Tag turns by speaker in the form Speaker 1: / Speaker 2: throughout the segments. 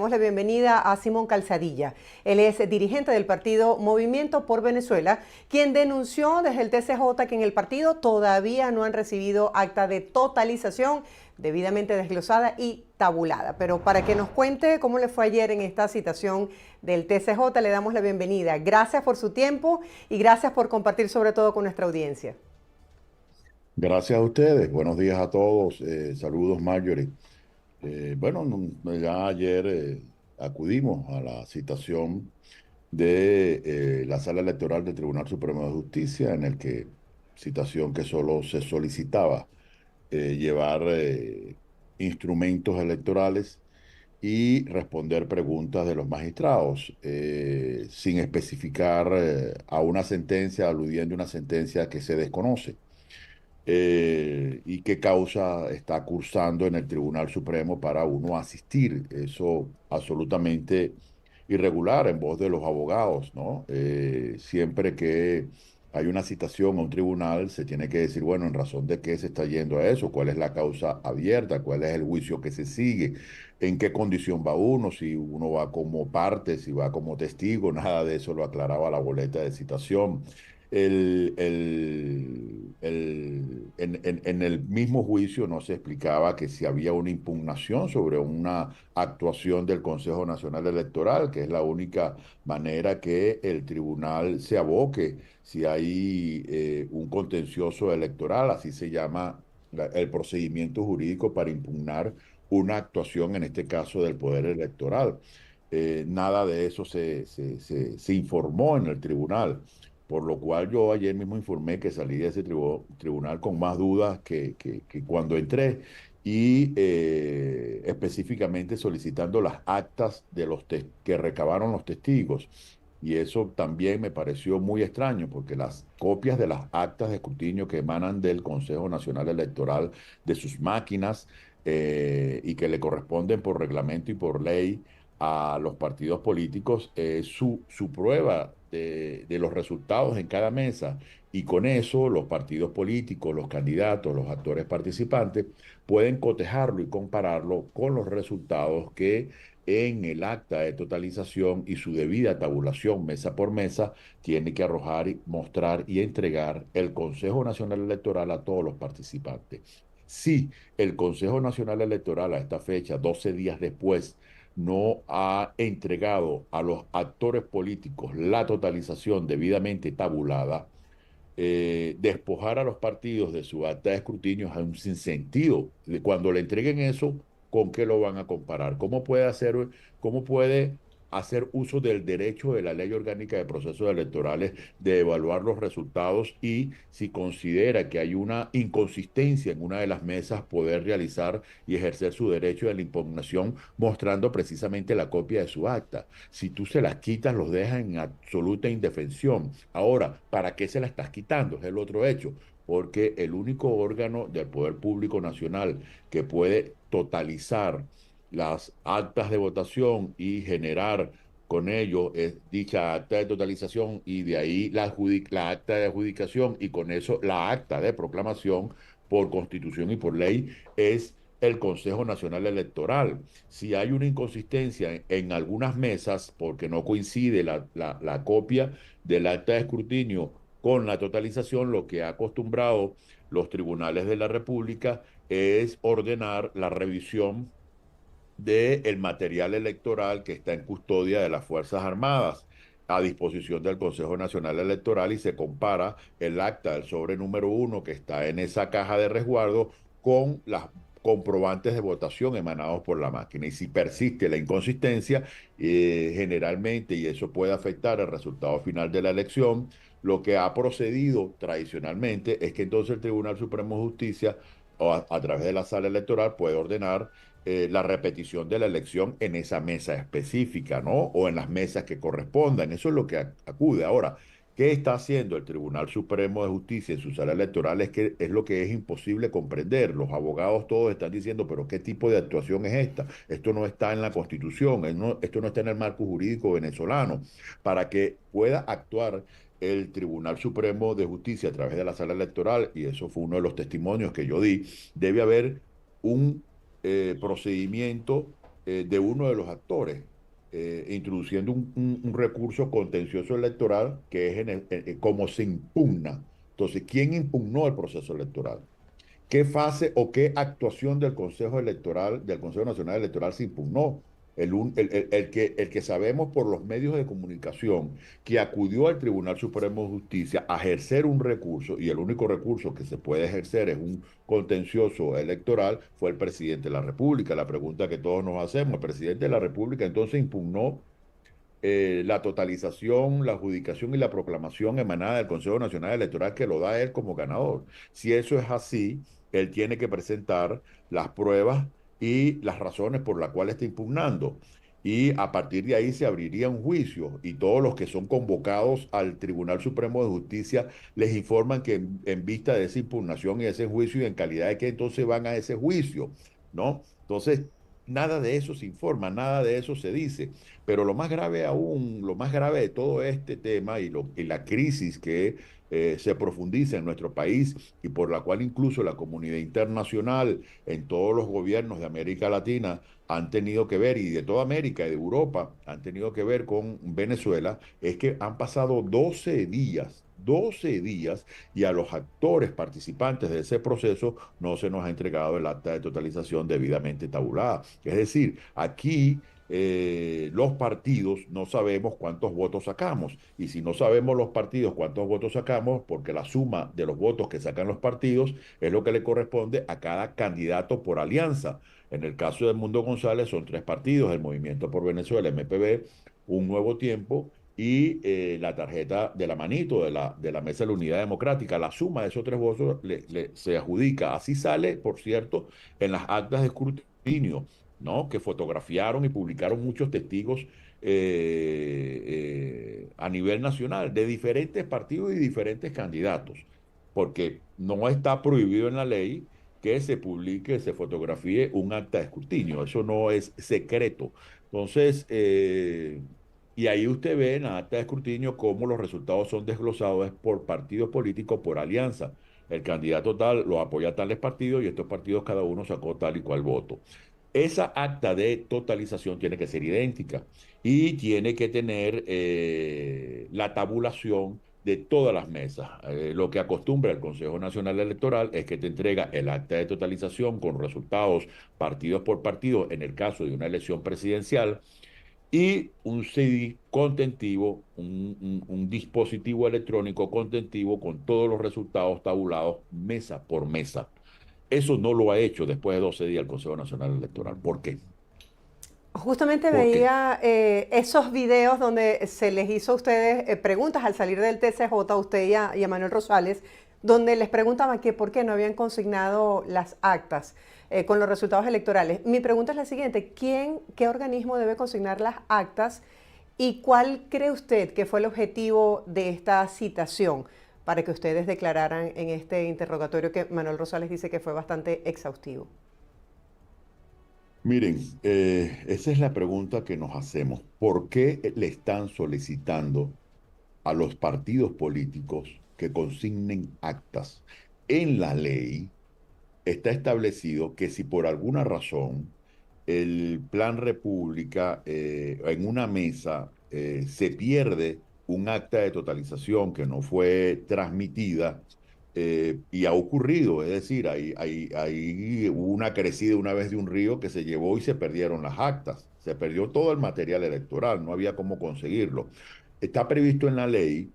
Speaker 1: Damos la bienvenida a Simón Calzadilla. Él es dirigente del partido Movimiento por Venezuela, quien denunció desde el TCJ que en el partido todavía no han recibido acta de totalización debidamente desglosada y tabulada. Pero para que nos cuente cómo le fue ayer en esta citación del TCJ, le damos la bienvenida. Gracias por su tiempo y gracias por compartir sobre todo con nuestra audiencia.
Speaker 2: Gracias a ustedes. Buenos días a todos. Saludos, Marjorie. Ya ayer acudimos a la citación de la Sala Electoral del Tribunal Supremo de Justicia, en el que citación que solo se solicitaba llevar instrumentos electorales y responder preguntas de los magistrados, sin especificar a una sentencia, aludiendo a una sentencia que se desconoce y qué causa está cursando en el Tribunal Supremo para uno asistir. Eso absolutamente irregular en voz de los abogados, ¿no? Siempre que hay una citación a un tribunal, se tiene que decir, bueno, en razón de qué se está yendo a eso, cuál es la causa abierta, cuál es el juicio que se sigue, en qué condición va uno, si uno va como parte, si va como testigo, nada de eso lo aclaraba la boleta de citación. En el mismo juicio no se explicaba que si había una impugnación sobre una actuación del Consejo Nacional Electoral, que es la única manera que el tribunal se aboque si hay un contencioso electoral, así se llama el procedimiento jurídico para impugnar una actuación, en este caso del Poder Electoral. Nada de eso se informó en el tribunal. Por lo cual yo ayer mismo informé que salí de ese tribunal con más dudas que cuando entré y específicamente solicitando las actas de que recabaron los testigos. Y eso también me pareció muy extraño porque las copias de las actas de escrutinio que emanan del Consejo Nacional Electoral, de sus máquinas, y que le corresponden por reglamento y por ley a los partidos políticos, su prueba de los resultados en cada mesa, y con eso los partidos políticos, los candidatos, los actores participantes pueden cotejarlo y compararlo con los resultados que en el acta de totalización y su debida tabulación mesa por mesa tiene que arrojar, y mostrar y entregar el Consejo Nacional Electoral a todos los participantes. Si el Consejo Nacional Electoral a esta fecha, 12 días después, no ha entregado a los actores políticos la totalización debidamente tabulada, despojar a los partidos de su acta de escrutinio es un sinsentido. Cuando le entreguen eso, ¿con qué lo van a comparar? Cómo puede hacer uso del derecho de la Ley Orgánica de Procesos Electorales de evaluar los resultados, y si considera que hay una inconsistencia en una de las mesas, poder realizar y ejercer su derecho de la impugnación mostrando precisamente la copia de su acta? Si tú se las quitas, los dejas en absoluta indefensión. Ahora, ¿para qué se la estás quitando? Es el otro hecho. Porque el único órgano del Poder Público Nacional que puede totalizar las actas de votación y generar con ello dicha acta de totalización, y de ahí la acta de adjudicación, y con eso la acta de proclamación por constitución y por ley, es el Consejo Nacional Electoral. Si hay una inconsistencia en algunas mesas porque no coincide la copia del acta de escrutinio con la totalización, lo que ha acostumbrado los tribunales de la República es ordenar la revisión del material electoral que está en custodia de las Fuerzas Armadas a disposición del Consejo Nacional Electoral, y se compara el acta del sobre número 1 que está en esa caja de resguardo con las comprobantes de votación emanados por la máquina. Y si persiste la inconsistencia, generalmente, y eso puede afectar el resultado final de la elección, lo que ha procedido tradicionalmente es que entonces el Tribunal Supremo de Justicia, o a través de la sala electoral, puede ordenar la repetición de la elección en esa mesa específica, ¿no? O en las mesas que correspondan. Eso es lo que acude. Ahora, ¿qué está haciendo el Tribunal Supremo de Justicia en su sala electoral? Es lo que es imposible comprender. Los abogados todos están diciendo, pero ¿qué tipo de actuación es esta? Esto no está en la Constitución, esto no está en el marco jurídico venezolano. Para que pueda actuar el Tribunal Supremo de Justicia a través de la sala electoral, y eso fue uno de los testimonios que yo di, debe haber un procedimiento de uno de los actores, introduciendo un recurso contencioso electoral que es como se impugna. Entonces, ¿quién impugnó el proceso electoral? ¿Qué fase o qué actuación del Consejo Electoral, del Consejo Nacional Electoral se impugnó? El que sabemos por los medios de comunicación que acudió al Tribunal Supremo de Justicia a ejercer un recurso, y el único recurso que se puede ejercer es un contencioso electoral, fue el presidente de la República. La pregunta que todos nos hacemos, el presidente de la República entonces impugnó la totalización, la adjudicación y la proclamación emanada del Consejo Nacional Electoral que lo da él como ganador. Si eso es así, él tiene que presentar las pruebas y las razones por las cuales está impugnando. Y a partir de ahí se abriría un juicio y todos los que son convocados al Tribunal Supremo de Justicia les informan que en vista de esa impugnación y ese juicio y en calidad de que entonces van a ese juicio, ¿no? Entonces, nada de eso se informa, nada de eso se dice. Pero lo más grave aún, lo más grave de todo este tema y la crisis que se profundiza en nuestro país y por la cual incluso la comunidad internacional en todos los gobiernos de América Latina han tenido que ver, y de toda América y de Europa han tenido que ver con Venezuela, es que han pasado 12 días y a los actores participantes de ese proceso no se nos ha entregado el acta de totalización debidamente tabulada. Es decir, aquí los partidos no sabemos cuántos votos sacamos. Y si no sabemos los partidos cuántos votos sacamos, porque la suma de los votos que sacan los partidos es lo que le corresponde a cada candidato por alianza. En el caso de Mundo González son tres partidos: el Movimiento por Venezuela, MPV, Un Nuevo Tiempo y la tarjeta de la manito de la Mesa de la Unidad Democrática. La suma de esos tres votos se adjudica. Así sale, por cierto, en las actas de escrutinio, ¿no? Que fotografiaron y publicaron muchos testigos a nivel nacional de diferentes partidos y diferentes candidatos, porque no está prohibido en la ley que se publique, se fotografíe un acta de escrutinio, eso no es secreto. Entonces, y ahí usted ve en la acta de escrutinio cómo los resultados son desglosados es por partidos políticos, por alianza. El candidato tal lo apoya a tales partidos y estos partidos cada uno sacó tal y cual voto. Esa acta de totalización tiene que ser idéntica y tiene que tener la tabulación de todas las mesas. Lo que acostumbra el Consejo Nacional Electoral es que te entrega el acta de totalización con resultados partidos por partido en el caso de una elección presidencial y un CD contentivo, un dispositivo electrónico contentivo con todos los resultados tabulados mesa por mesa. Eso no lo ha hecho después de 12 días el Consejo Nacional Electoral. ¿Por qué?
Speaker 1: Justamente
Speaker 2: ¿Por qué?
Speaker 1: veía esos videos donde se les hizo a ustedes preguntas al salir del TCJ, a usted y a Manuel Rosales, donde les preguntaban que por qué no habían consignado las actas con los resultados electorales. Mi pregunta es la siguiente: qué organismo debe consignar las actas y cuál cree usted que fue el objetivo de esta citación para que ustedes declararan en este interrogatorio que Manuel Rosales dice que fue bastante exhaustivo?
Speaker 2: Miren, esa es la pregunta que nos hacemos. ¿Por qué le están solicitando a los partidos políticos que consignen actas? En la ley está establecido que si por alguna razón el Plan República en una mesa se pierde un acta de totalización que no fue transmitida, y ha ocurrido, es decir, hay hubo una crecida una vez de un río que se llevó y se perdieron las actas, se perdió todo el material electoral, no había cómo conseguirlo. Está previsto en la ley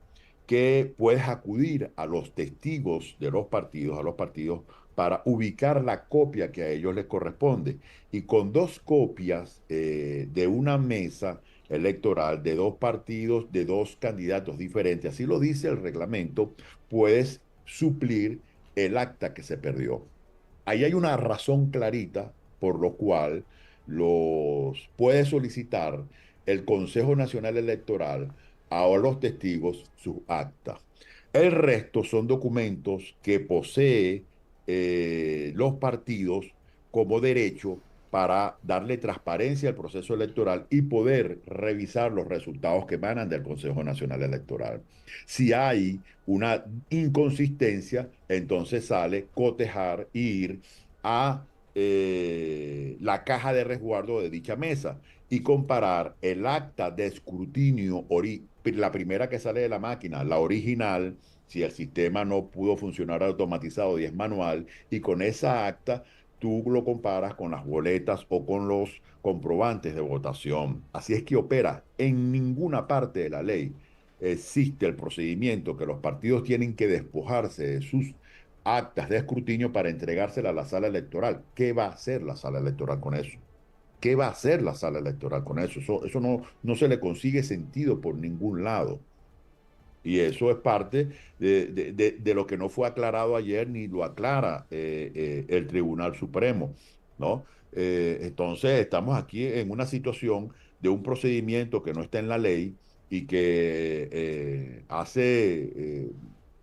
Speaker 2: que puedes acudir a los testigos de a los partidos, para ubicar la copia que a ellos les corresponde. Y con dos copias de una mesa electoral de dos partidos, de dos candidatos diferentes, así lo dice el reglamento, puedes suplir el acta que se perdió. Ahí hay una razón clarita por lo cual los puede solicitar el Consejo Nacional Electoral a los testigos sus actas. El resto son documentos que posee los partidos como derecho para darle transparencia al proceso electoral y poder revisar los resultados que emanan del Consejo Nacional Electoral. Si hay una inconsistencia, entonces sale cotejar e ir a la caja de resguardo de dicha mesa y comparar el acta de escrutinio, la primera que sale de la máquina, la original, si el sistema no pudo funcionar automatizado y es manual, y con esa acta tú lo comparas con las boletas o con los comprobantes de votación. Así es que opera. En ninguna parte de la ley existe el procedimiento que los partidos tienen que despojarse de sus actas de escrutinio para entregársela a la sala electoral. ¿Qué va a hacer la sala electoral con eso? ¿Qué va a hacer la sala electoral con eso? Eso no se le consigue sentido por ningún lado. Y eso es parte de lo que no fue aclarado ayer ni lo aclara el Tribunal Supremo, ¿no? Entonces estamos aquí en una situación de un procedimiento que no está en la ley y que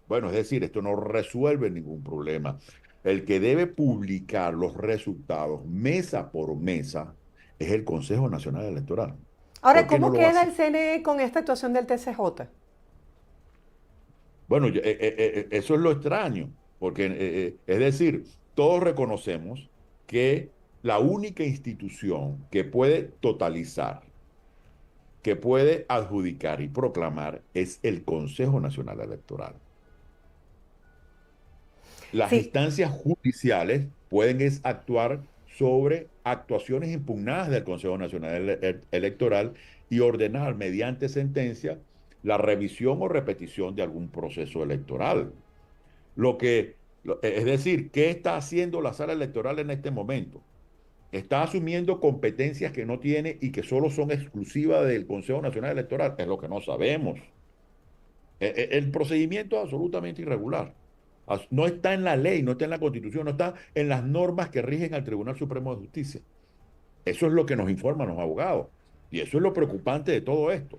Speaker 2: bueno, es decir, esto no resuelve ningún problema. El que debe publicar los resultados mesa por mesa es el Consejo Nacional Electoral.
Speaker 1: Ahora,
Speaker 2: ¿Por qué no
Speaker 1: ¿cómo
Speaker 2: lo
Speaker 1: queda
Speaker 2: hace?
Speaker 1: el CNE con esta actuación del TCJ?
Speaker 2: Bueno, eso es lo extraño, porque es decir, todos reconocemos que la única institución que puede totalizar, que puede adjudicar y proclamar es el Consejo Nacional Electoral. Las
Speaker 1: Sí,
Speaker 2: instancias judiciales pueden actuar sobre actuaciones impugnadas del Consejo Nacional Electoral y ordenar mediante sentencia la revisión o repetición de algún proceso electoral. Es decir, ¿qué está haciendo la sala electoral en este momento? Está asumiendo competencias que no tiene y que solo son exclusivas del Consejo Nacional Electoral. Es lo que no sabemos. El procedimiento es absolutamente irregular. No está en la ley, no está en la Constitución, no está en las normas que rigen al Tribunal Supremo de Justicia. Eso es lo que nos informan los abogados. Y eso es lo preocupante de todo esto.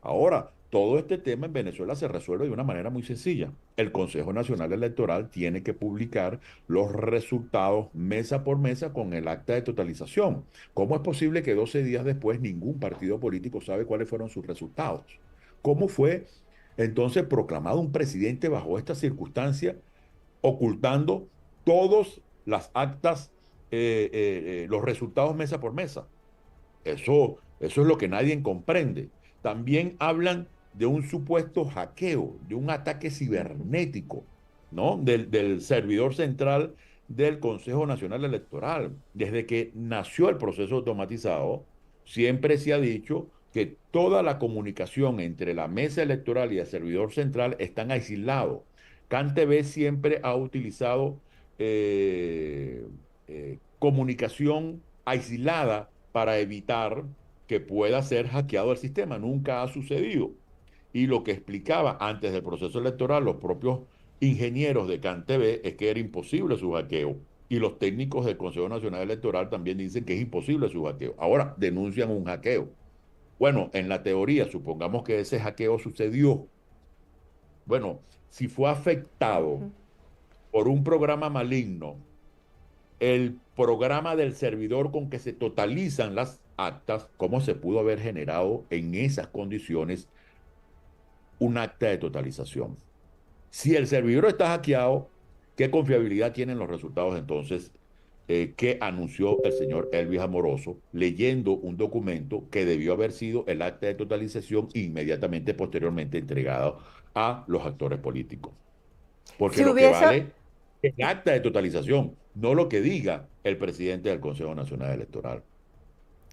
Speaker 2: Ahora, todo este tema en Venezuela se resuelve de una manera muy sencilla. El Consejo Nacional Electoral tiene que publicar los resultados mesa por mesa con el acta de totalización. ¿Cómo es posible que 12 días después ningún partido político sabe cuáles fueron sus resultados? ¿Cómo fue entonces proclamado un presidente bajo esta circunstancia, ocultando todas las actas, los resultados mesa por mesa? Eso es lo que nadie comprende. También hablan de un supuesto hackeo, de un ataque cibernético, ¿no? Del servidor central del Consejo Nacional Electoral. Desde que nació el proceso automatizado, siempre se ha dicho que toda la comunicación entre la mesa electoral y el servidor central están aislados. CanTV siempre ha utilizado comunicación aislada para evitar que pueda ser hackeado el sistema. Nunca ha sucedido. Y lo que explicaba antes del proceso electoral los propios ingenieros de CanTV es que era imposible su hackeo. Y los técnicos del Consejo Nacional Electoral también dicen que es imposible su hackeo. Ahora denuncian un hackeo. Bueno, en la teoría, supongamos que ese hackeo sucedió. Bueno, si fue afectado por un programa maligno, el programa del servidor con que se totalizan las actas, ¿cómo se pudo haber generado en esas condiciones un acta de totalización? Si el servidor está hackeado, ¿qué confiabilidad tienen los resultados entonces que anunció el señor Elvis Amoroso leyendo un documento que debió haber sido el acta de totalización e inmediatamente posteriormente entregado a los actores políticos? Porque
Speaker 1: si
Speaker 2: lo que
Speaker 1: hubiese,
Speaker 2: vale es el acta de totalización, no lo que diga el presidente del Consejo Nacional Electoral,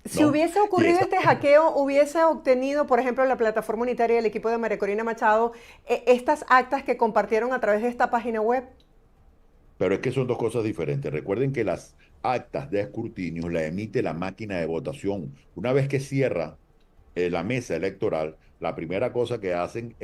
Speaker 1: si
Speaker 2: ¿no?
Speaker 1: hubiese
Speaker 2: Y
Speaker 1: ocurrido
Speaker 2: esa,
Speaker 1: este hackeo, hubiese obtenido, por ejemplo, la plataforma unitaria del equipo de María Corina Machado, estas actas que compartieron a través de esta página web.
Speaker 2: pero es que son dos cosas diferentes. Recuerden que las actas de escrutinio la emite la máquina de votación. Una vez que cierra la mesa electoral, la primera cosa que hacen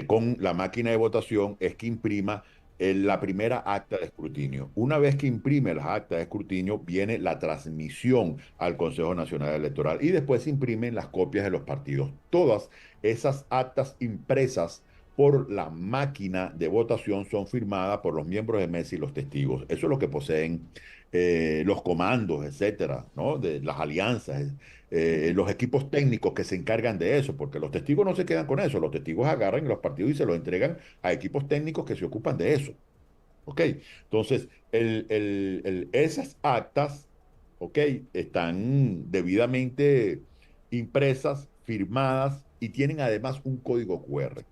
Speaker 2: con la máquina de votación es que imprima la primera acta de escrutinio. Una vez que imprime las actas de escrutinio, viene la transmisión al Consejo Nacional Electoral y después se imprimen las copias de los partidos. Todas esas actas impresas por la máquina de votación son firmadas por los miembros de mesa y los testigos. Eso es lo que poseen los comandos, etcétera, ¿no? De las alianzas, los equipos técnicos que se encargan de eso, porque los testigos no se quedan con eso, los testigos agarran los partidos y se los entregan a equipos técnicos que se ocupan de eso. ¿Ok? Entonces, esas actas, ¿ok? Están debidamente impresas, firmadas y tienen además un código QR.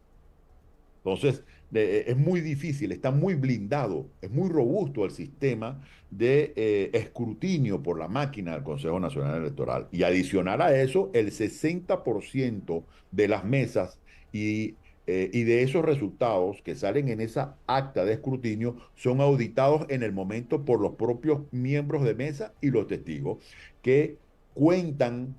Speaker 2: Entonces, es muy difícil, está muy blindado, es muy robusto el sistema de escrutinio por la máquina del Consejo Nacional Electoral. Y adicional a eso, el 60% de las mesas y de esos resultados que salen en esa acta de escrutinio son auditados en el momento por los propios miembros de mesa y los testigos que cuentan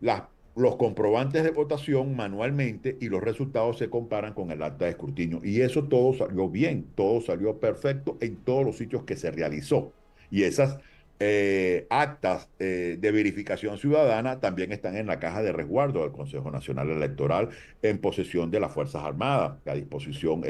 Speaker 2: las, los comprobantes de votación manualmente y los resultados se comparan con el acta de escrutinio. Y eso todo salió bien, todo salió perfecto en todos los sitios que se realizó. Y esas actas de verificación ciudadana también están en la caja de resguardo del Consejo Nacional Electoral en posesión de las Fuerzas Armadas, a disposición,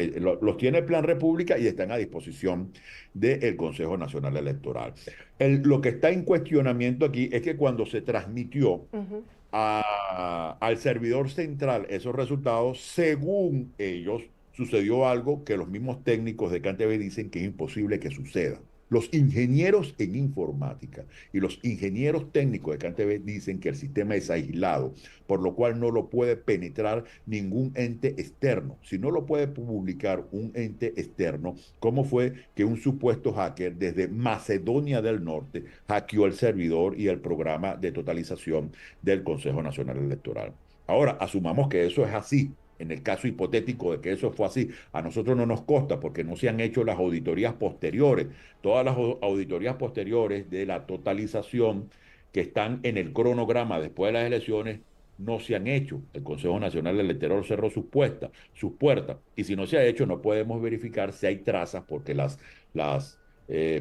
Speaker 2: los tiene el Plan República y están a disposición del Consejo Nacional Electoral. Lo que está en cuestionamiento aquí es que cuando se transmitió
Speaker 1: Ujú.
Speaker 2: al servidor central esos resultados, según ellos, sucedió algo que los mismos técnicos de CanTV dicen que es imposible que suceda. Los ingenieros en informática y los ingenieros técnicos de CanTV dicen que el sistema es aislado, por lo cual no lo puede penetrar ningún ente externo. Si no lo puede publicar un ente externo, ¿cómo fue que un supuesto hacker desde Macedonia del Norte hackeó el servidor y el programa de totalización del Consejo Nacional Electoral? Ahora, asumamos que eso es así. En el caso hipotético de que eso fue así, a nosotros no nos consta porque no se han hecho las auditorías posteriores. Todas las auditorías posteriores de la totalización que están en el cronograma después de las elecciones no se han hecho. El Consejo Nacional Electoral cerró sus puertas. Y si no se ha hecho, no podemos verificar si hay trazas porque las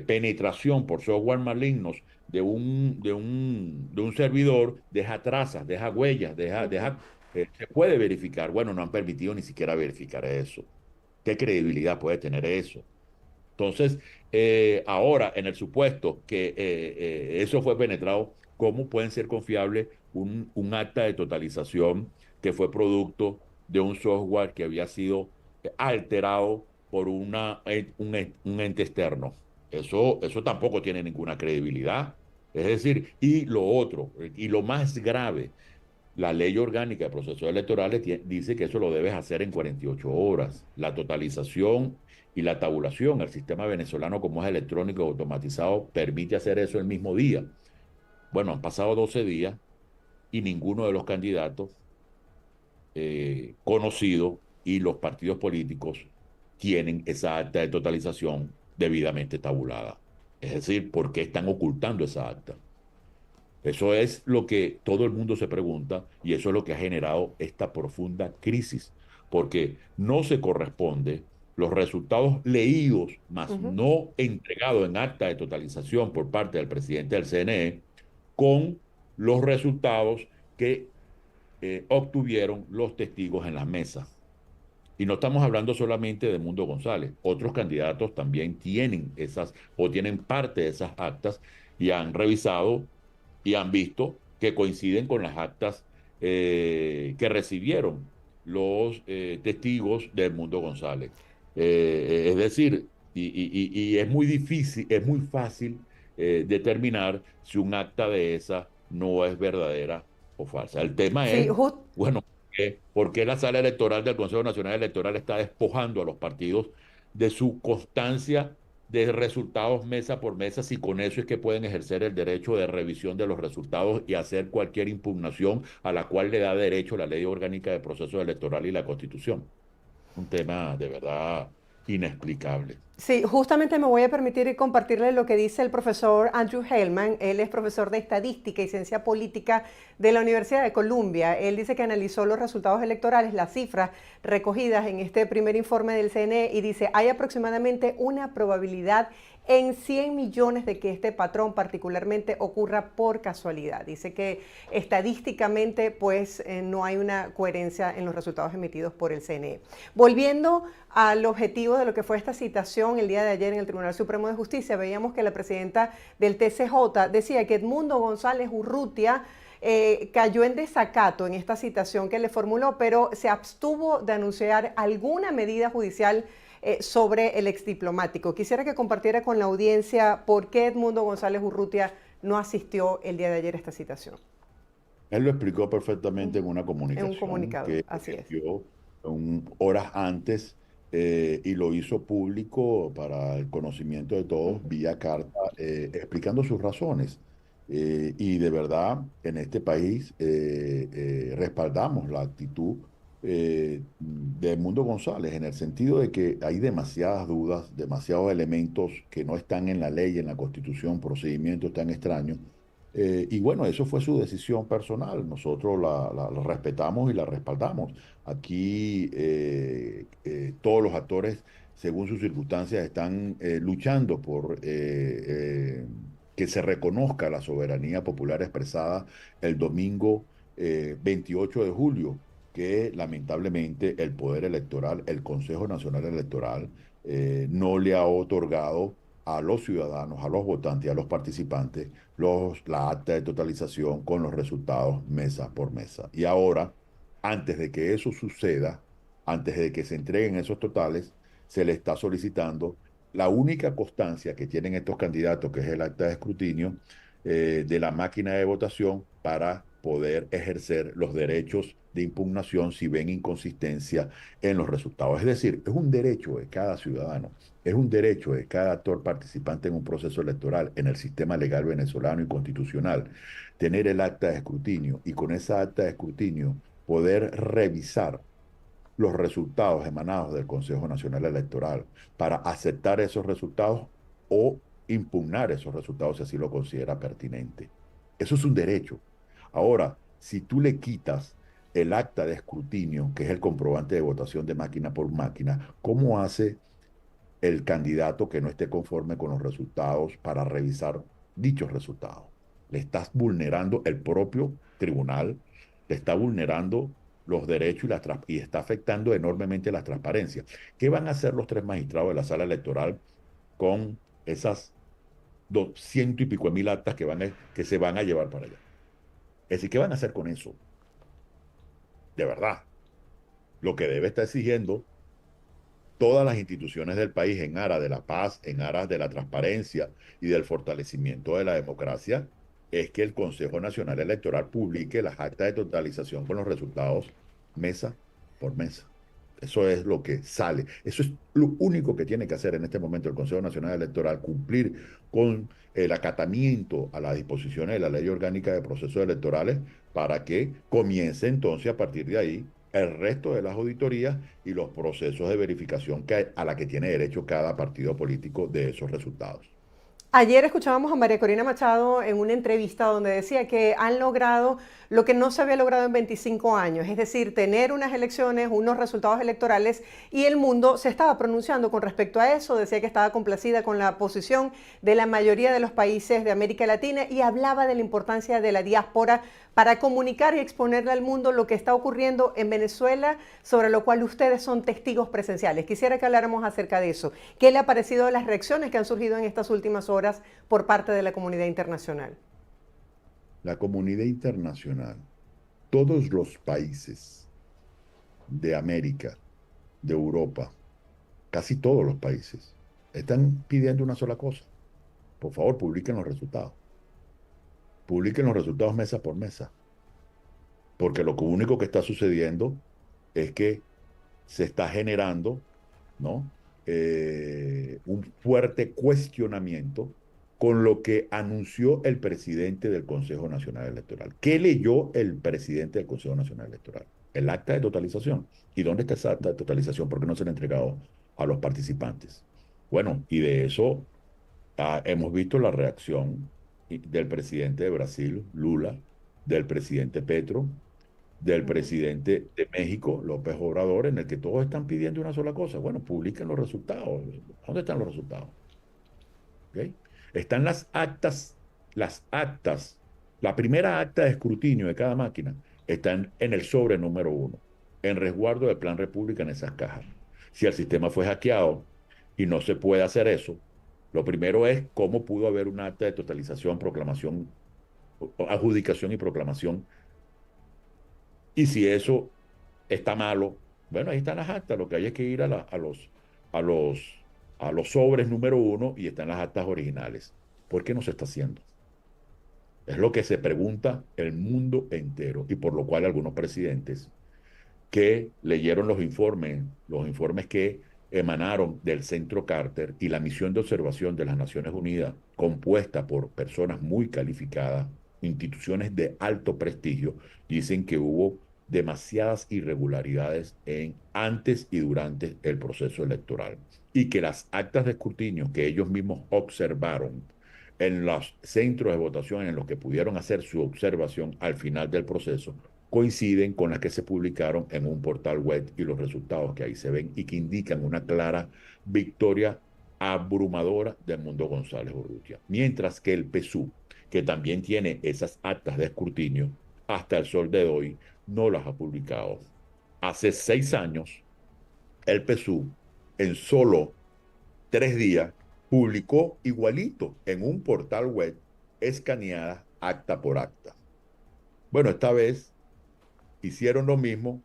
Speaker 2: penetración por software malignos de un servidor deja trazas, deja huellas,
Speaker 1: Ujú.
Speaker 2: se puede verificar. Bueno, no han permitido ni siquiera verificar eso. ¿Qué credibilidad puede tener eso? Entonces, ahora, en el supuesto que eso fue penetrado, ¿cómo pueden ser confiables un acta de totalización que fue producto de un software que había sido alterado por un ente externo? Eso tampoco tiene ninguna credibilidad. Es decir, y lo otro, y lo más grave, la ley orgánica de procesos electorales dice que eso lo debes hacer en 48 horas. La totalización y la tabulación, el sistema venezolano como es electrónico y automatizado, permite hacer eso el mismo día. Bueno, han pasado 12 días y ninguno de los candidatos conocidos y los partidos políticos tienen esa acta de totalización debidamente tabulada. Es decir, ¿por qué están ocultando esa acta? Eso es lo que todo el mundo se pregunta y eso es lo que ha generado esta profunda crisis, porque no se corresponde los resultados leídos, más
Speaker 1: Ujú.
Speaker 2: no entregados en acta de totalización por parte del presidente del CNE, con los resultados que obtuvieron los testigos en las mesas. Y no estamos hablando solamente de Mundo González, otros candidatos también tienen esas o tienen parte de esas actas y han revisado y han visto que coinciden con las actas que recibieron los testigos del Mundo González. Es decir, y es muy difícil, es muy fácil determinar si un acta de esa no es verdadera o falsa. El tema
Speaker 1: Sí,
Speaker 2: es, bueno, ¿por qué la sala electoral del Consejo Nacional Electoral está despojando a los partidos de su constancia de resultados mesa por mesa si con eso es que pueden ejercer el derecho de revisión de los resultados y hacer cualquier impugnación a la cual le da derecho la ley orgánica de proceso electoral y la Constitución? Un tema de verdad inexplicable.
Speaker 1: sí, justamente me voy a permitir compartirle lo que dice el profesor Andrew Hellman. Él es profesor de Estadística y Ciencia Política de la Universidad de Columbia. Él dice que analizó los resultados electorales, las cifras recogidas en este primer informe del CNE y dice, hay aproximadamente una probabilidad en 100 millones de que este patrón particularmente ocurra por casualidad. Dice que estadísticamente pues no hay una coherencia en los resultados emitidos por el CNE. Volviendo al objetivo de lo que fue esta citación el día de ayer en el Tribunal Supremo de Justicia, veíamos que la presidenta del TCJ decía que Edmundo González Urrutia cayó en desacato en esta citación que le formuló, pero se abstuvo de anunciar alguna medida judicial sobre el exdiplomático. Quisiera que compartiera con la audiencia por qué Edmundo González Urrutia no asistió el día de ayer a esta citación.
Speaker 2: Él lo explicó perfectamente en
Speaker 1: Ujú.
Speaker 2: una
Speaker 1: En un
Speaker 2: comunicación
Speaker 1: comunicado,
Speaker 2: que
Speaker 1: así es.
Speaker 2: dio horas antes y lo hizo público para el conocimiento de todos
Speaker 1: Ujú.
Speaker 2: vía carta, explicando sus razones. Y de verdad, en este país respaldamos la actitud de Edmundo González en el sentido de que hay demasiadas dudas, demasiados elementos que no están en la ley, en la Constitución, procedimientos tan extraños y bueno, eso fue su decisión personal. Nosotros la respetamos y la respaldamos. Aquí todos los actores, según sus circunstancias, están luchando por que se reconozca la soberanía popular expresada el domingo 28 de julio, que lamentablemente el Poder Electoral, el Consejo Nacional Electoral, no le ha otorgado a los ciudadanos, a los votantes y a los participantes la acta de totalización con los resultados mesa por mesa. Y ahora, antes de que eso suceda, antes de que se entreguen esos totales, se le está solicitando la única constancia que tienen estos candidatos, que es el acta de escrutinio de la máquina de votación para poder ejercer los derechos de impugnación si ven inconsistencia en los resultados. Es decir, es un derecho de cada ciudadano, es un derecho de cada actor participante en un proceso electoral en el sistema legal venezolano y constitucional tener el acta de escrutinio y con esa acta de escrutinio poder revisar los resultados emanados del Consejo Nacional Electoral para aceptar esos resultados o impugnar esos resultados si así lo considera pertinente. Eso es un derecho. Ahora, si tú le quitas el acta de escrutinio, que es el comprobante de votación de máquina por máquina, ¿cómo hace el candidato que no esté conforme con los resultados para revisar dichos resultados? Le estás vulnerando el propio tribunal, le está vulnerando los derechos y está afectando enormemente la transparencia. ¿Qué van a hacer los tres magistrados de la sala electoral con esas 200 y pico de mil actas que se van a llevar para allá? Es decir, ¿qué van a hacer con eso? De verdad, lo que debe estar exigiendo todas las instituciones del país en aras de la paz, en aras de la transparencia y del fortalecimiento de la democracia, es que el Consejo Nacional Electoral publique las actas de totalización con los resultados mesa por mesa. Eso es lo que sale. Eso es lo único que tiene que hacer en este momento el Consejo Nacional Electoral, cumplir con el acatamiento a las disposiciones de la Ley Orgánica de Procesos Electorales para que comience entonces a partir de ahí el resto de las auditorías y los procesos de verificación a la que tiene derecho cada partido político de esos resultados.
Speaker 1: Ayer escuchábamos a María Corina Machado en una entrevista donde decía que han logrado lo que no se había logrado en 25 años, es decir, tener unas elecciones, unos resultados electorales, y el mundo se estaba pronunciando con respecto a eso, decía que estaba complacida con la posición de la mayoría de los países de América Latina y hablaba de la importancia de la diáspora para comunicar y exponerle al mundo lo que está ocurriendo en Venezuela, sobre lo cual ustedes son testigos presenciales. Quisiera que habláramos acerca de eso. ¿Qué le ha parecido las reacciones que han surgido en estas últimas horas por parte de la comunidad internacional?
Speaker 2: La comunidad internacional, todos los países de América, de Europa, casi todos los países, están pidiendo una sola cosa. Por favor, publiquen los resultados. Publiquen los resultados mesa por mesa. Porque lo único que está sucediendo es que se está generando, ¿no? Un fuerte cuestionamiento con lo que anunció el presidente del Consejo Nacional Electoral. ¿Qué leyó el presidente del Consejo Nacional Electoral? El acta de totalización. ¿Y dónde está esa acta de totalización? ¿Por qué no se le ha entregado a los participantes? Bueno, y de eso hemos visto la reacción del presidente de Brasil, Lula, del presidente Petro, del
Speaker 1: Ujú.
Speaker 2: presidente de México, López Obrador, en el que todos están pidiendo una sola cosa. Bueno, publiquen los resultados. ¿Dónde están los resultados? ¿Ok? Están las actas, la primera acta de escrutinio de cada máquina está en el sobre número 1, en resguardo del Plan República en esas cajas. Si el sistema fue hackeado y no se puede hacer eso, lo primero es cómo pudo haber un acta de totalización, proclamación, adjudicación y proclamación. Y si eso está malo, bueno, ahí están las actas. Lo que hay es que ir a los a los sobres número uno y están las actas originales. ¿Por qué no se está haciendo? Es lo que se pregunta el mundo entero y por lo cual algunos presidentes que leyeron los informes que emanaron del Centro Carter y la misión de observación de las Naciones Unidas, compuesta por personas muy calificadas, instituciones de alto prestigio, dicen que hubo demasiadas irregularidades antes y durante el proceso electoral y que las actas de escrutinio que ellos mismos observaron en los centros de votación en los que pudieron hacer su observación al final del proceso coinciden con las que se publicaron en un portal web y los resultados que ahí se ven y que indican una clara victoria abrumadora de Mundo González Urrutia. Mientras que el PSUV, que también tiene esas actas de escrutinio, hasta el sol de hoy no las ha publicado. Hace 6 años, el PSUV, en solo 3 días, publicó igualito en un portal web escaneada acta por acta. Bueno, esta vez hicieron lo mismo,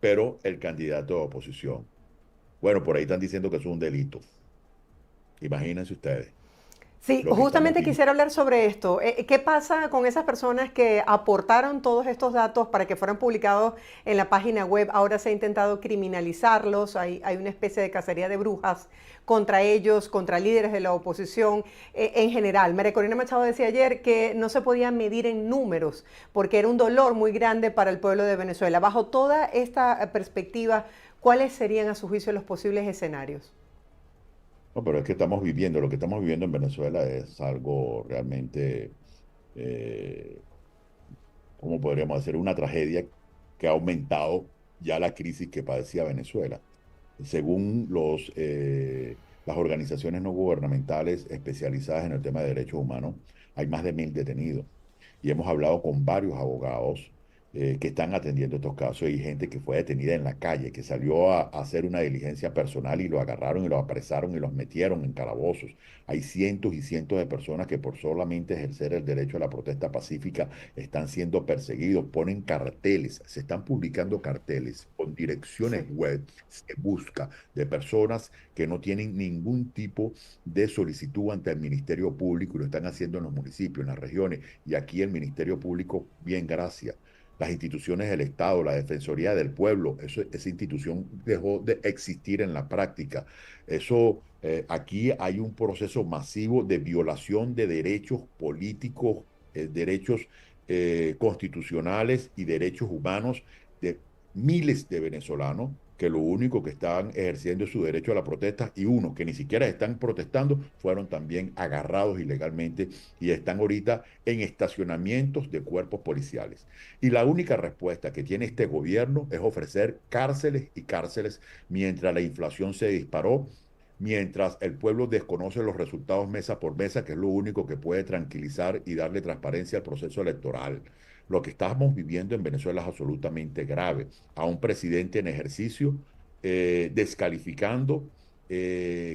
Speaker 2: pero el candidato de oposición. Bueno, por ahí están diciendo que es un delito. Imagínense ustedes
Speaker 1: Sí,
Speaker 2: lo que estamos
Speaker 1: justamente
Speaker 2: viendo.
Speaker 1: quisiera hablar sobre esto. ¿Qué pasa con esas personas que aportaron todos estos datos para que fueran publicados en la página web? Ahora se ha intentado criminalizarlos, hay una especie de cacería de brujas contra ellos, contra líderes de la oposición en general. María Corina Machado decía ayer que no se podía medir en números porque era un dolor muy grande para el pueblo de Venezuela. Bajo toda esta perspectiva, ¿cuáles serían a su juicio los posibles escenarios?
Speaker 2: No, pero es que lo que estamos viviendo en Venezuela es algo realmente, eh, ¿cómo podríamos decir? Una tragedia que ha aumentado ya la crisis que padecía Venezuela. Según las organizaciones no gubernamentales especializadas en el tema de derechos humanos, hay más de 1.000 detenidos. Y hemos hablado con varios abogados que están atendiendo estos casos y gente que fue detenida en la calle, que salió a hacer una diligencia personal y lo agarraron y lo apresaron y los metieron en calabozos. Hay cientos y cientos de personas que por solamente ejercer el derecho a la protesta pacífica están siendo perseguidos, ponen carteles, se están publicando carteles con direcciones
Speaker 1: Sí.
Speaker 2: web, se busca de personas que no tienen ningún tipo de solicitud ante el Ministerio Público y lo están haciendo en los municipios, en las regiones, y aquí el Ministerio Público, bien, gracias. Las instituciones del Estado, la Defensoría del Pueblo, esa institución dejó de existir en la práctica. Aquí hay un proceso masivo de violación de derechos políticos, derechos constitucionales y derechos humanos de miles de venezolanos que lo único que están ejerciendo es su derecho a la protesta y unos que ni siquiera están protestando fueron también agarrados ilegalmente y están ahorita en estacionamientos de cuerpos policiales. Y la única respuesta que tiene este gobierno es ofrecer cárceles y cárceles mientras la inflación se disparó, mientras el pueblo desconoce los resultados mesa por mesa, que es lo único que puede tranquilizar y darle transparencia al proceso electoral. Lo que estamos viviendo en Venezuela es absolutamente grave. A un presidente en ejercicio descalificando,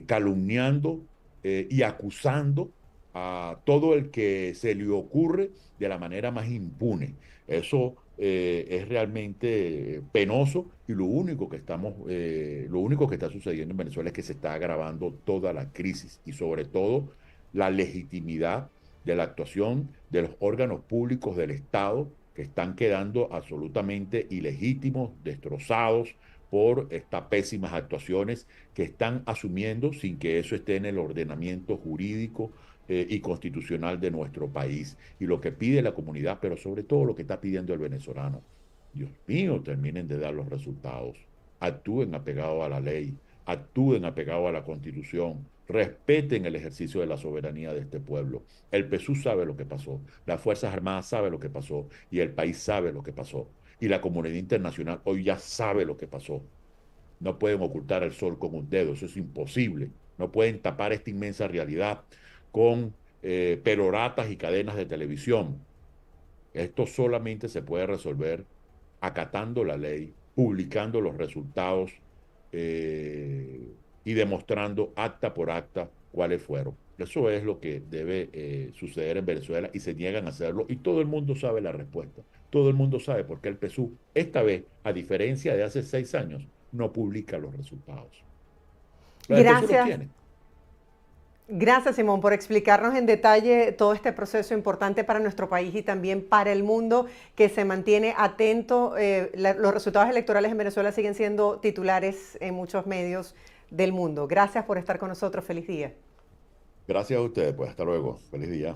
Speaker 2: calumniando y acusando a todo el que se le ocurre de la manera más impune. Eso es realmente penoso y lo único que está sucediendo en Venezuela es que se está agravando toda la crisis y sobre todo la legitimidad de la actuación de los órganos públicos del Estado que están quedando absolutamente ilegítimos, destrozados por estas pésimas actuaciones que están asumiendo sin que eso esté en el ordenamiento jurídico y constitucional de nuestro país. Y lo que pide la comunidad, pero sobre todo lo que está pidiendo el venezolano, Dios mío, terminen de dar los resultados, actúen apegados a la ley, actúen apegados a la Constitución, respeten el ejercicio de la soberanía de este pueblo. El PSUV sabe lo que pasó, las Fuerzas Armadas saben lo que pasó y el país sabe lo que pasó. Y la comunidad internacional hoy ya sabe lo que pasó. No pueden ocultar el sol con un dedo, eso es imposible. No pueden tapar esta inmensa realidad con peroratas y cadenas de televisión. Esto solamente se puede resolver acatando la ley, publicando los resultados y demostrando acta por acta cuáles fueron. Eso es lo que debe suceder en Venezuela y se niegan a hacerlo y todo el mundo sabe la respuesta. Todo el mundo sabe por qué el PSUV esta vez, a diferencia de hace 6 años, no publica los resultados. La expresión los
Speaker 1: Gracias.
Speaker 2: tiene.
Speaker 1: Gracias, Simón, por explicarnos en detalle todo este proceso importante para nuestro país y también para el mundo, que se mantiene atento. Los resultados electorales en Venezuela siguen siendo titulares en muchos medios del mundo. Gracias por estar con nosotros. Feliz día.
Speaker 2: Gracias a ustedes, pues hasta luego. Feliz día.